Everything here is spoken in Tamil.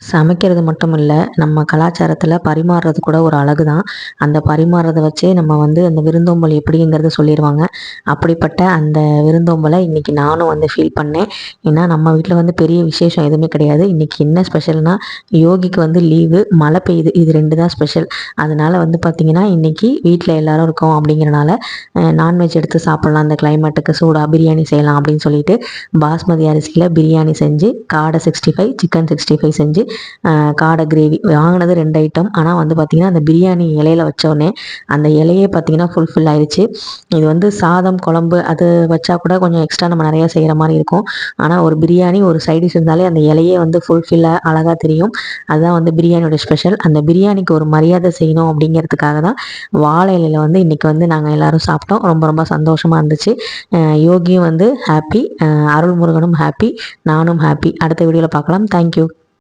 சமைக்கிறது மட்டும் இல்லை, நம்ம கலாச்சாரத்தில் பரிமாறுறது கூட ஒரு அழகு தான். அந்த பரிமாறுறத வச்சே நம்ம வந்து அந்த விருந்தோம்பல் எப்படிங்கிறத சொல்லிடுவாங்க. அப்படிப்பட்ட அந்த விருந்தோம்பலை இன்றைக்கி நானும் வந்து ஃபீல் பண்ணேன். ஏன்னா நம்ம வீட்டில் வந்து பெரிய விசேஷம் எதுவுமே கிடையாது. இன்றைக்கி என்ன ஸ்பெஷல்னால், யோகிக்கு வந்து லீவு, மழை பெய்யுது, இது 2 தான் ஸ்பெஷல். அதனால் வந்து பார்த்திங்கன்னா இன்றைக்கி வீட்டில் எல்லோரும் இருக்கோம் அப்படிங்கிறனால நான்வெஜ் எடுத்து சாப்பிட்லாம், அந்த கிளைமேட்டுக்கு சூடாக பிரியாணி செய்யலாம் அப்படின்னு சொல்லிட்டு பாஸ்மதி அரிசியில் பிரியாணி செஞ்சு, காடை 65, சிக்கன் 65 செஞ்சு, காடை கிரேவி வாங்கினது 2 ஐட்டம். ஆனால் வந்து பார்த்திங்கன்னா அந்த பிரியாணி இலையில வச்சோடனே அந்த இலையே பார்த்திங்கன்னா ஃபுல்ஃபில் ஆயிடுச்சு. இது வந்து சாதம் குழம்பு அது வச்சா கூட கொஞ்சம் எக்ஸ்ட்ரா நம்ம நிறையா செய்கிற மாதிரி இருக்கும். ஆனால் ஒரு பிரியாணி ஒரு சைடிஷ் இருந்தாலே அந்த இலையே வந்து ஃபுல்ஃபில்லாக அழகாக தெரியும். அதுதான் வந்து பிரியாணியோட ஸ்பெஷல். அந்த பிரியாணிக்கு ஒரு மரியாதை செய்யணும் அப்படிங்கிறதுக்காக தான் வாழை இலையில் வந்து இன்றைக்கி வந்து நாங்கள் எல்லோரும் சாப்பிட்டோம். ரொம்ப ரொம்ப சந்தோஷமாக இருந்துச்சு. யோகியும் வந்து ஹாப்பி, அருள்முருகனும் ஹாப்பி, நானும் ஹாப்பி. அடுத்த வீடியோவில் பார்க்கலாம். தேங்க்யூ.